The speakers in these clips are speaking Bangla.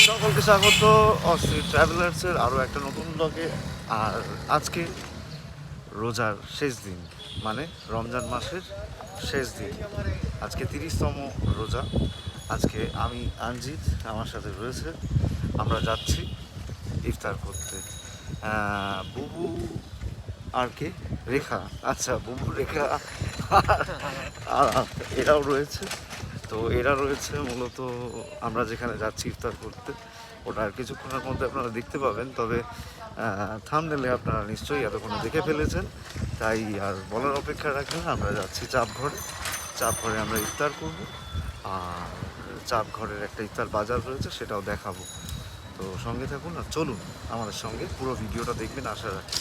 সকলকে স্বাগত অস্ট্রিট ট্রাভেলার্সের আরও একটা নতুন ব্লগে। আর আজকে রোজার শেষ দিন, মানে রমজান মাসের শেষ দিন। আজকে 30তম রোজা। আজকে আমি আঞ্জিত আমার সাথে রয়েছে, আমরা যাচ্ছি ইফতার করতে। বুবু আর কে, রেখা, আচ্ছা বুবু, রেখা আর এরাও রয়েছে। তো এরা রয়েছে মূলত আমরা যেখানে যাচ্ছি ইফতার করতে, ওটা আর কিছুক্ষণের মধ্যে আপনারা দেখতে পাবেন। তবে থাম্বনেলে আপনারা নিশ্চয়ই এতক্ষণে দেখে ফেলেছেন, তাই আর বলার অপেক্ষা রাখেন না। আমরা যাচ্ছি চাপঘরে। চাপঘরে আমরা ইফতার করব, আর চাপঘরের একটা ইফতার বাজার রয়েছে, সেটাও দেখাবো। তো সঙ্গে থাকুন আর চলুন আমাদের সঙ্গে, পুরো ভিডিওটা দেখবেন আশা রাখি।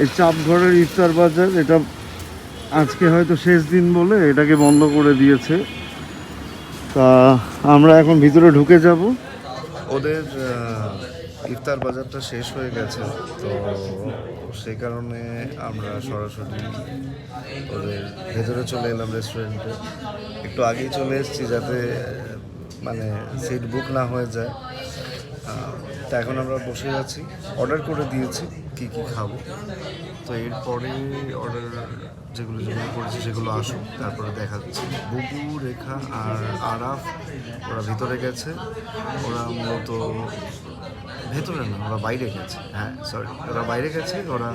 এই চাপঘরের ইফতার বাজার, এটা আজকে হয়তো শেষ দিন বলে এটাকে বন্ধ করে দিয়েছে। তা আমরা এখন ভিতরে ঢুকে যাব। ওদের ইফতার বাজারটা শেষ হয়ে গেছে, তো সেই কারণে আমরা সরাসরি ওদের ভেতরে চলে এলাম রেস্টুরেন্টে। একটু আগেই চলে এসেছি যাতে মানে সিট বুক না হয়ে যায়। তা এখন আমরা বসে আছি, অর্ডার করে দিয়েছি কী কী খাবো। তো এরপরে অর্ডার যেগুলো করেছি সেগুলো আসুক, তারপরে দেখা যাচ্ছে। বুবু, রেখা আর আরাফ ওরা ভিতরে গেছে। ওরা মূলত ভেতরে না, ওরা বাইরে গেছে। হ্যাঁ সরি, ওরা বাইরে গেছে। ওরা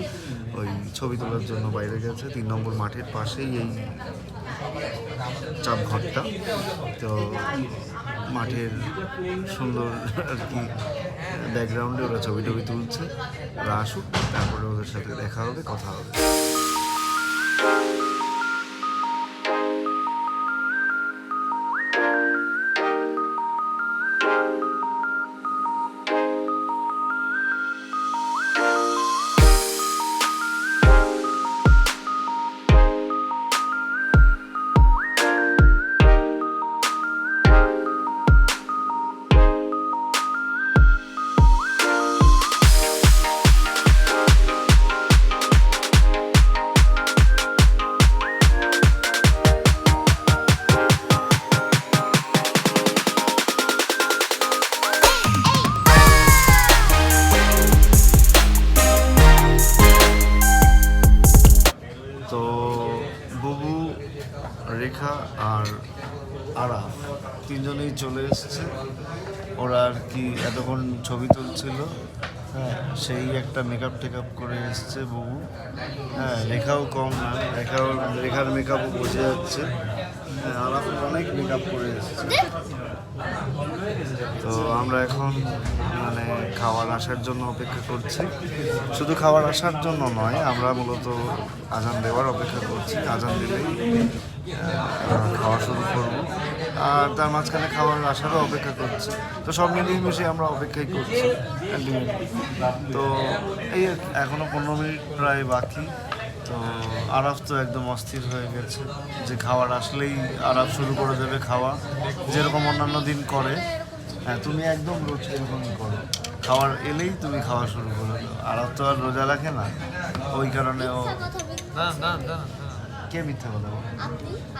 ওই ছবি তোলার জন্য বাইরে গেছে। 3 নম্বর মাঠের পাশেই এই চাপঘরটা। তো মাঠের সুন্দর আর কি ব্যাকগ্রাউন্ডে ওরা ছবি টবি তুলছে। ওরা আসুক, তারপরে ওদের সাথে দেখা হবে, কথা হবে। তো বুবু, রেখা আর আরাফ তিনজনেই চলে এসছে। ওরা আর কি এতক্ষণ ছবি তুলছিল। হ্যাঁ, সেই একটা মেকআপ টেকআপ করে এসছে বুবু। হ্যাঁ, রেখাও কম না, রেখার মেকআপও বোঝা যাচ্ছে। হ্যাঁ, আরাফের অনেক মেকআপ করে এসছে। তো আমরা এখন মানে খাওয়ার আসার জন্য অপেক্ষা করছি। শুধু খাওয়ার আসার জন্য নয়, আমরা মূলত আজান দেওয়ার অপেক্ষা করছি। আজান দিলেই খাওয়া শুরু করব, আর তার মাঝখানে খাওয়ার আসারও অপেক্ষা করছি। তো সব মিলিয়ে মিশিয়ে আমরা অপেক্ষাই করছি আলটিমেটলি। তো এই এখনও 15 মিনিট প্রায় বাকি। তো আরাফ তো একদম অস্থির হয়ে গেছে যে খাওয়ার আসলেই আরাফ শুরু করে দেবে খাওয়া, যেরকম অন্যান্য দিন করে। হ্যাঁ, তুমি একদম রোজ এরকমই করো, খাওয়ার এলেই তুমি খাওয়া শুরু করে দাও। আরাফ তো আর রোজা রাখে না, ওই কারণে ও কে মিথ্যা কথা বলে?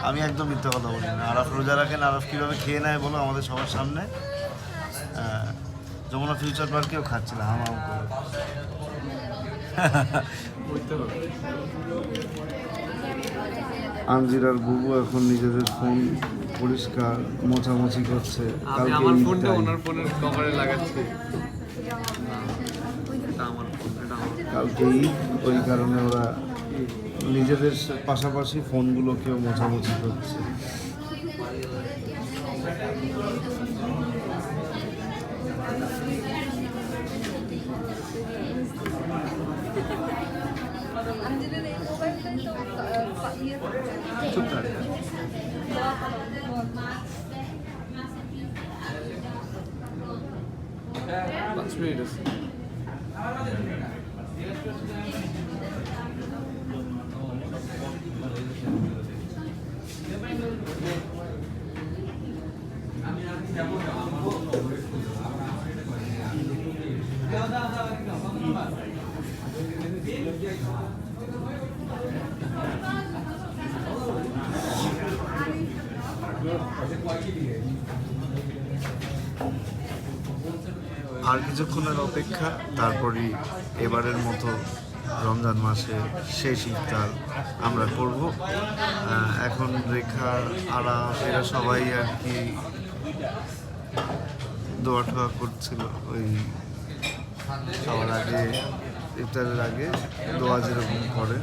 আমি একদম মিথ্যা কথা বলি না। আরাফ রোজা রাখেন, আরাফ কীভাবে খেয়ে নেয় বলো আমাদের সবার সামনে। যমুনা ফিউচার পার্কেও খাচ্ছিল হামাম করে। আঞ্জির আর বুবু এখন নিজেদের ফোন পরিষ্কার মোছামুছি করছে। কালকে ঈদ, ওই কারণে ওরা নিজেদের পাশাপাশি ফোনগুলোকেও মোছামুছি করছে। আর কিছুক্ষণের অপেক্ষা, তারপরই এবারের মতো রমজান মাসে শেষ ইফতার আমরা করব। এখন রেখা আরা এরা সবাই আর কি দোয়া টোয়া করছিল ওই খাওয়ার আগে, ইফতারের আগে দোয়া যেরকম করে।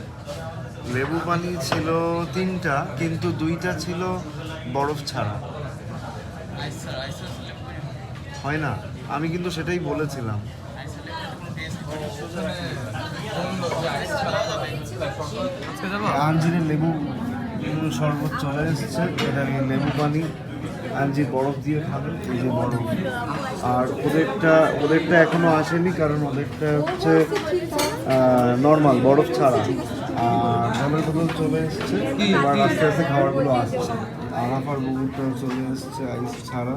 লেবু পানি ছিল 3টা, কিন্তু 2টা ছিল বরফ ছাড়া। হয় না, আমি কিন্তু সেটাই বলেছিলাম। আঞ্জিরের লেবু শরবত চলে এসেছে, এটা লেবু পানি, আঞ্জির বরফ দিয়ে খাবে, এই যে বরফ। আর ওদেরটা এখনো আসেনি, কারণ ওদেরটা হচ্ছে নর্মাল বরফ ছাড়া। আর জলের বোতল চলে এসছে, এবার আস্তে আস্তে খাবারগুলো আসছে। আরাফার বুবুরটাও চলে এসছে আইস ছাড়া।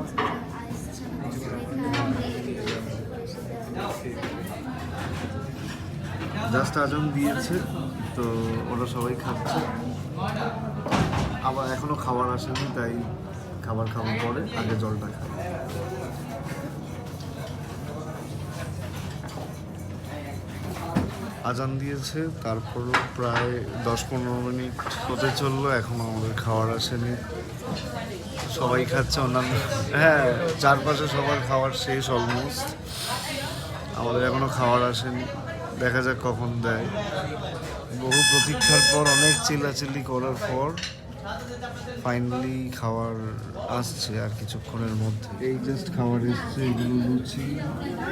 জাস্ট আজান দিয়েছে, তো ওরা সবাই খাচ্ছে। আবার এখনো খাবার আসেনি, তাই খাবার খাওয়ার পরে আগে জলটা খাই। আজান দিয়েছে, তারপরও প্রায় 10-15 মিনিট হতে চললো, এখনো আমাদের খাবার আসেনি। সবাই খাচ্ছে, অন্যান্য হ্যাঁ চারপাশে সবার খাবার শেষ অলমোস্ট, আমাদের এখনো খাবার আসেনি। দেখা যাক কখন দেয়। বহু প্রতীক্ষার পর, অনেক চিল্লাচিল্লি করার পর ফাইনালি খাবার আসছে আর কিছুক্ষণের মধ্যে। এই জাস্ট খাবার এসছে, এগুলো লুচি,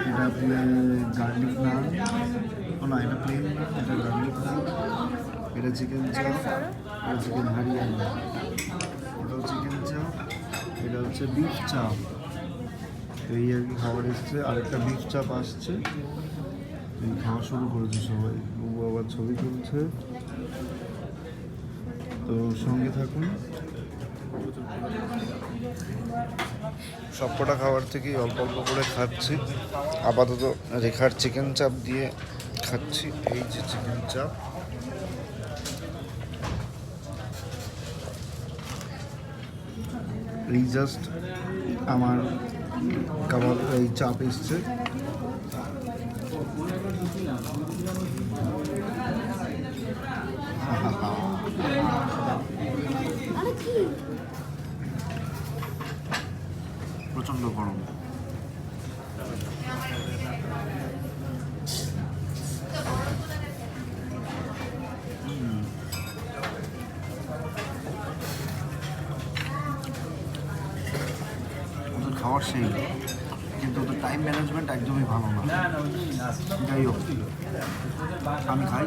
এটা গার্লিক নান, না এটা প্লেন নান, এটা গার্লিক নান, এটা চিকেন চাপ, এটা চিকেন হারিয়ানা, এটাও চিকেন চাপ, এটা হচ্ছে বিফ চাপ। এই আর কি খাবার এসছে। আরেকটা বিফ চাপ আসছে, খাওয়া শুরু করেছে সবাই। বাবু আবার ছবি তুলছে, তো সঙ্গে থাকুন। সবকটা খাবার থেকেই অল্প অল্প করে খাচ্ছি। আপাতত রেখার চিকেন চাপ দিয়ে খাচ্ছি। এই যে চিকেন চাপ, এই জাস্ট আমার কাবাব, এই চাপ এসছে। প্রচন্ড গরম। ওদের খাওয়ার সেই, কিন্তু ওদের টাইম ম্যানেজমেন্ট একদমই ভালো না। যাই হোক, আমি খাই,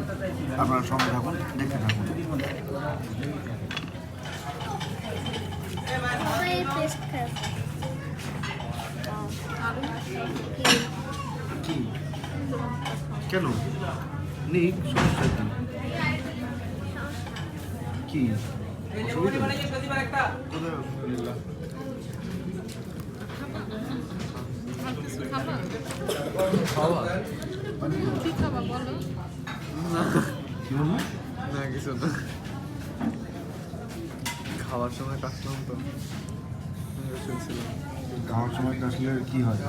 আপনারা সঙ্গে থাকুন, দেখতে থাকুন। কি কেন নিক, সমস্যা কি? খাওয়ার সময় কাটলাম তো, খাওয়ার সময় কাশলে কি হয়?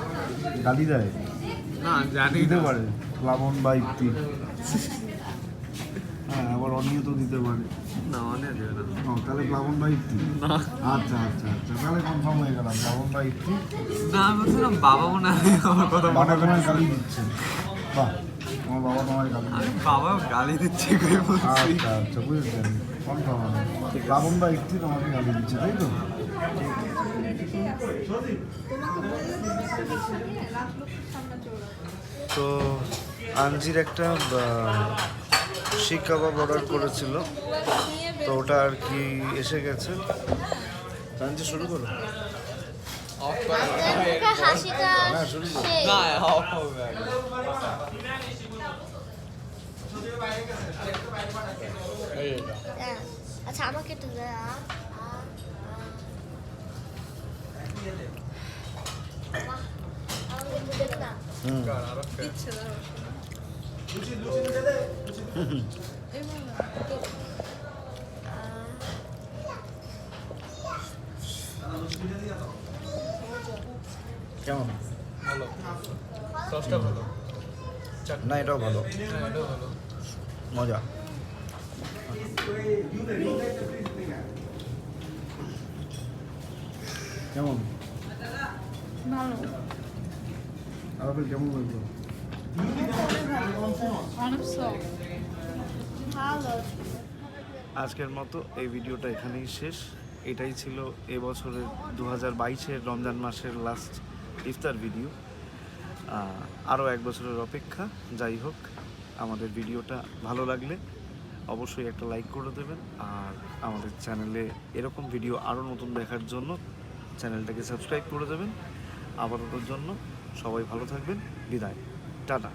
গালি দেয়? না জানি দিতে পারে, প্লাবন বা ইফতি। হ্যাঁ, আবার অনিয়ত দিতে পারে। না অনেক দেবে না। তাহলে প্লাবন বা ইফতি না। আচ্ছা আচ্ছা আচ্ছা, তাহলে কনফার্ম হয়ে গেলাম প্লাবন বা ইফতি। না আমি বলছিলাম বাবা মনে হয় আমার কথা বাবা তোমায় গালি দিচ্ছে। বাহ, আমার বাবা তোমায় গালি দিচ্ছে। আমি বাবা গালি দিচ্ছে আচ্ছা আচ্ছা, বুঝেছেন, কনফার্ম হবে। প্লাবন বা ইফতি তোমাকে গালি দিচ্ছে, তাই তো? তো আঞ্জির একটা শিক কাবাব অর্ডার করেছিল, তো ওটা আর কি এসে গেছে। আঞ্জি শুরু করো। না শুরু করো। না অফ হবে আচ্ছা আমাকে একটু কেমন? ভালো, সসটা ভালো, না এটাও ভালো, হ্যাঁ এটাও ভালো। মজা। কেমন? ভালো, আরাফেল কেমন লাগলো? অনেক সফট। ভালো। আজকের মতো এই ভিডিওটা এখানেই শেষ। এটাই ছিল এবছরের 2022-এর রমজান মাসের লাস্ট ইফতার ভিডিও। আরও এক বছরের অপেক্ষা। যাই হোক, আমাদের ভিডিওটা ভালো লাগলে অবশ্যই একটা লাইক করে দেবেন, আর আমাদের চ্যানেলে এরকম ভিডিও আরও নতুন দেখার জন্য চ্যানেলটাকে সাবস্ক্রাইব করে দেবেন। আপাততর জন্য সবাই ভালো থাকবেন, বিদায়, টাটা।